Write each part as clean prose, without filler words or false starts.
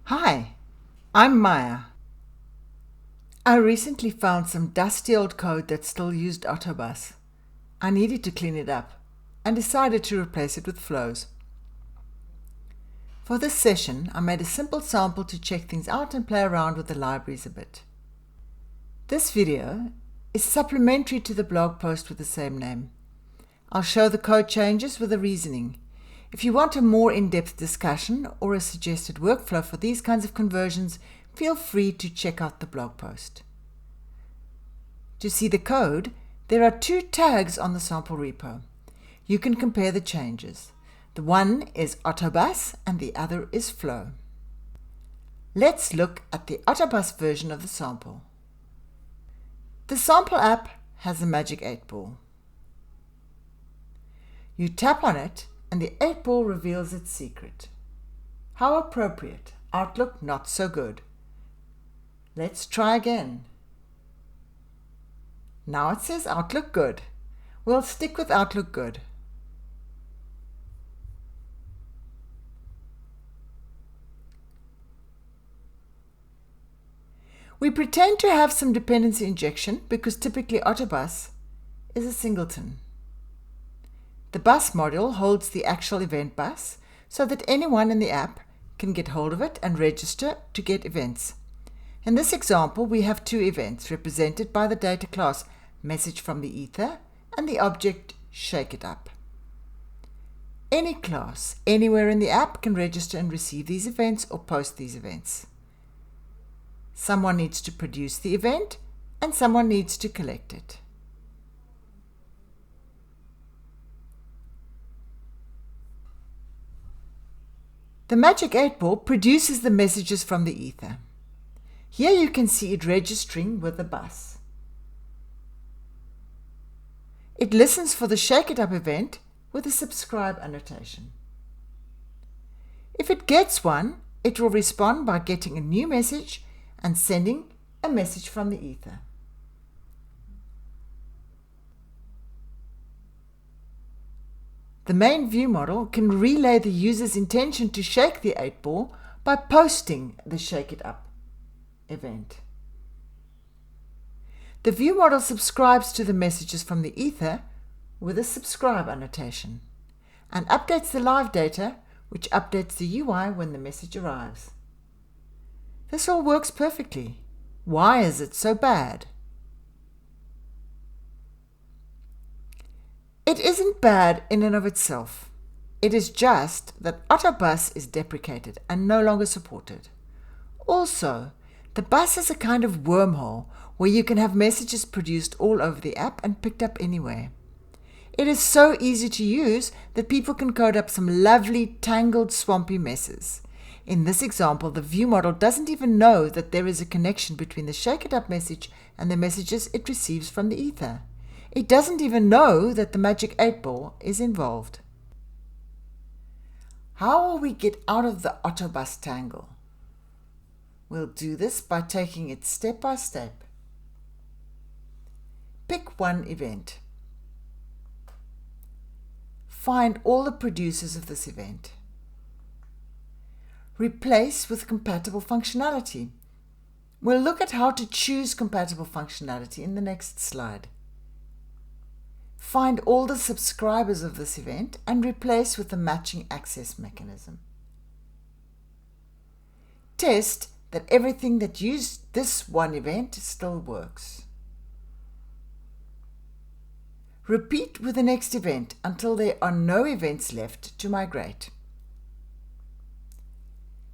Hi, I'm Maya. I recently found some dusty old code that still used Autobus. I needed to clean it up and decided to replace it with flows. For this session, I made a simple sample to check things out and play around with the libraries a bit. This video is supplementary to the blog post with the same name. I'll show the code changes with the reasoning. If you want a more in-depth discussion or a suggested workflow for these kinds of conversions, feel free to check out the blog post. To see the code, there are two tags on the sample repo. You can compare the changes. The one is Autobus and the other is Flow. Let's look at the Autobus version of the sample. The sample app has a magic 8-ball. You tap on it and the 8-ball reveals its secret. How appropriate. Outlook not so good. Let's try again. Now it says Outlook good. We'll stick with Outlook good. We pretend to have some dependency injection because typically Autobus is a singleton. The bus module holds the actual event bus so that anyone in the app can get hold of it and register to get events. In this example, we have two events represented by the data class message from the ether and the object shake it up. Any class anywhere in the app can register and receive these events or post these events. Someone needs to produce the event and someone needs to collect it. The magic 8-ball produces the messages from the ether. Here you can see it registering with the bus. It listens for the shake it up event with a subscribe annotation. If it gets one, it will respond by getting a new message and sending a message from the ether. The main ViewModel can relay the user's intention to shake the 8-ball by posting the shake it up event. The ViewModel subscribes to the messages from the ether with a subscribe annotation and updates the live data, which updates the UI when the message arrives. This all works perfectly. Why is it so bad? It isn't bad in and of itself. It is just that Autobus is deprecated and no longer supported. Also, the bus is a kind of wormhole where you can have messages produced all over the app and picked up anywhere. It is so easy to use that people can code up some lovely, tangled, swampy messes. In this example, the ViewModel doesn't even know that there is a connection between the shake it up message and the messages it receives from the ether. It doesn't even know that the magic 8-ball is involved. How will we get out of the Autobus tangle? We'll do this by taking it step by step. Pick one event. Find all the producers of this event. Replace with compatible functionality. We'll look at how to choose compatible functionality in the next slide. Find all the subscribers of this event and replace with the matching access mechanism. Test that everything that used this one event still works. Repeat with the next event until there are no events left to migrate.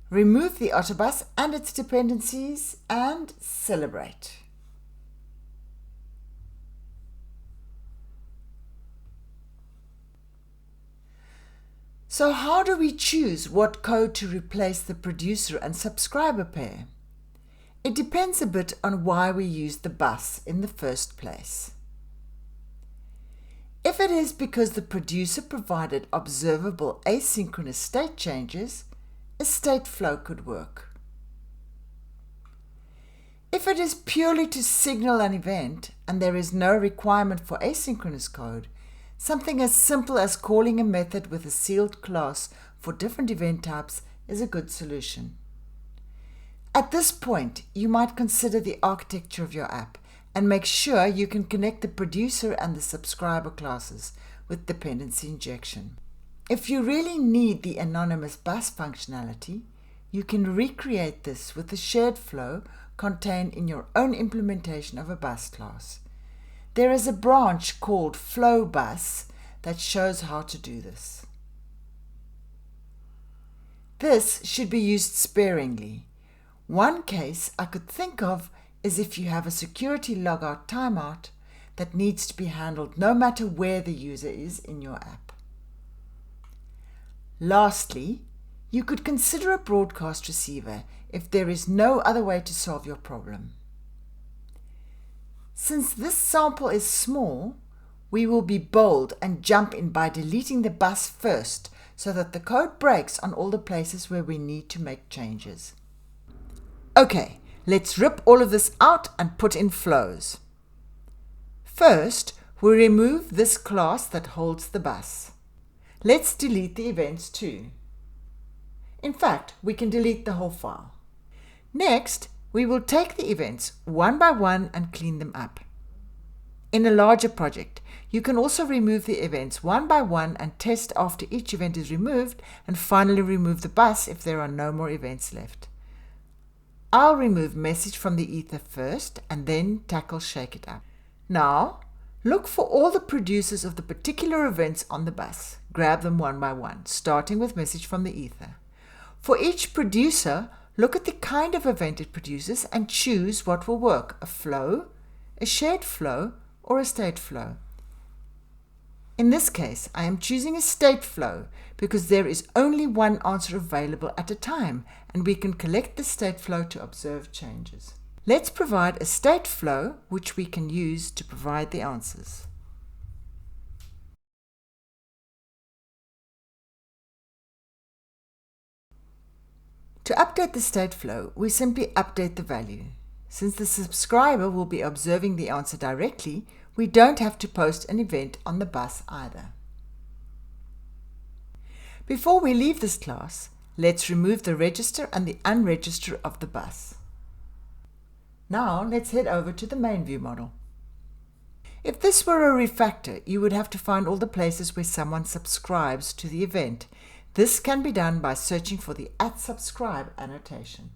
Remove the Autobus and its dependencies and celebrate. So how do we choose what code to replace the producer and subscriber pair? It depends a bit on why we use the bus in the first place. If it is because the producer provided observable asynchronous state changes, a state flow could work. If it is purely to signal an event and there is no requirement for asynchronous code, something as simple as calling a method with a sealed class for different event types is a good solution. At this point, you might consider the architecture of your app and make sure you can connect the producer and the subscriber classes with dependency injection. If you really need the anonymous bus functionality, you can recreate this with the shared flow contained in your own implementation of a bus class. There is a branch called Flow Bus that shows how to do this. This should be used sparingly. One case I could think of is if you have a security logout timeout that needs to be handled no matter where the user is in your app. Lastly, you could consider a broadcast receiver if there is no other way to solve your problem. Since this sample is small, we will be bold and jump in by deleting the bus first so that the code breaks on all the places where we need to make changes. Okay, let's rip all of this out and put in flows. First, we remove this class that holds the bus. Let's delete the events too. In fact, we can delete the whole file. Next, we will take the events one by one and clean them up. In a larger project, you can also remove the events one by one and test after each event is removed, and finally remove the bus if there are no more events left. I'll remove message from the ether first and then tackle shake it up. Now, look for all the producers of the particular events on the bus. Grab them one by one, starting with message from the ether. For each producer, look at the kind of event it produces and choose what will work: a flow, a shared flow, or a state flow. In this case, I am choosing a state flow because there is only one answer available at a time, and we can collect the state flow to observe changes. Let's provide a state flow which we can use to provide the answers. To update the state flow, we simply update the value. Since the subscriber will be observing the answer directly, we don't have to post an event on the bus either. Before we leave this class, let's remove the register and the unregister of the bus. Now let's head over to the main ViewModel. If this were a refactor, you would have to find all the places where someone subscribes to the event. This can be done by searching for the @subscribe annotation.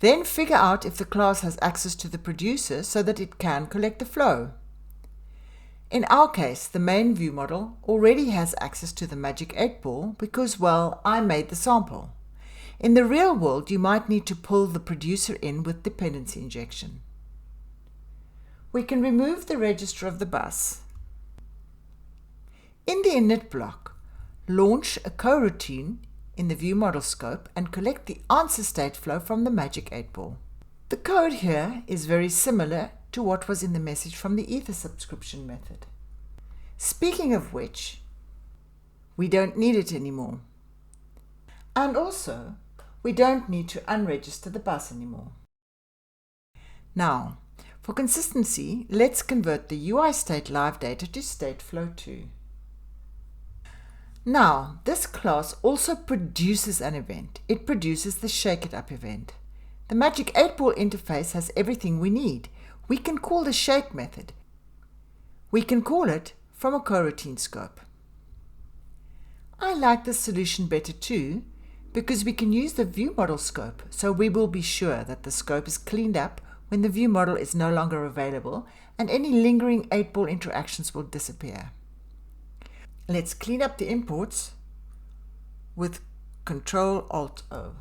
Then figure out if the class has access to the producer so that it can collect the flow. In our case, the main ViewModel already has access to the magic 8-ball because, well, I made the sample. In the real world, you might need to pull the producer in with dependency injection. We can remove the register of the bus. In the init block, launch a coroutine in the ViewModel scope and collect the answer state flow from the magic 8-ball. The code here is very similar to what was in the message from the ether subscription method. Speaking of which, we don't need it anymore. And also, we don't need to unregister the bus anymore. Now, for consistency, let's convert the UI state live data to state flow too. Now, this class also produces an event. It produces the shake it up event. The magic 8-ball interface has everything we need. We can call the shake method. We can call it from a coroutine scope. I like this solution better too, because we can use the ViewModel scope, so we will be sure that the scope is cleaned up when the ViewModel is no longer available, and any lingering 8-ball interactions will disappear. Let's clean up the imports with Ctrl-Alt-O.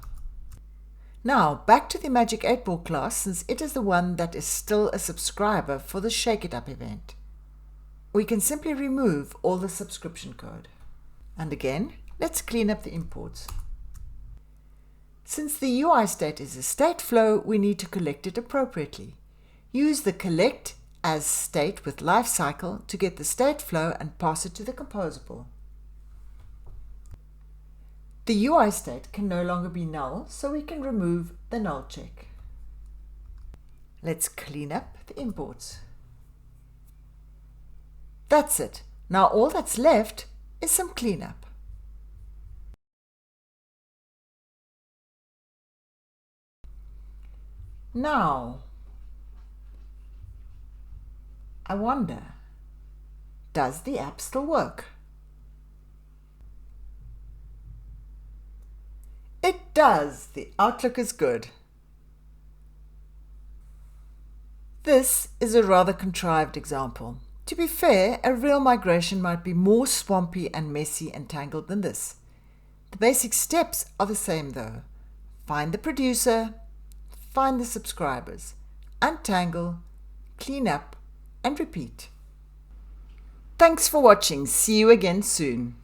Now, back to the magic 8-ball class, since it is the one that is still a subscriber for the shake it up event. We can simply remove all the subscription code. And again, let's clean up the imports. Since the UI state is a state flow, we need to collect it appropriately. Use the collect as state with lifecycle to get the state flow and pass it to the composable. The UI state can no longer be null, so we can remove the null check. Let's clean up the imports. That's it. Now all that's left is some cleanup. Now, I wonder, does the app still work? It does. The Outlook is good. This is a rather contrived example. To be fair, a real migration might be more swampy and messy and tangled than this. The basic steps are the same though. Find the producer, find the subscribers, untangle, clean up, and repeat. Thanks for watching. See you again soon.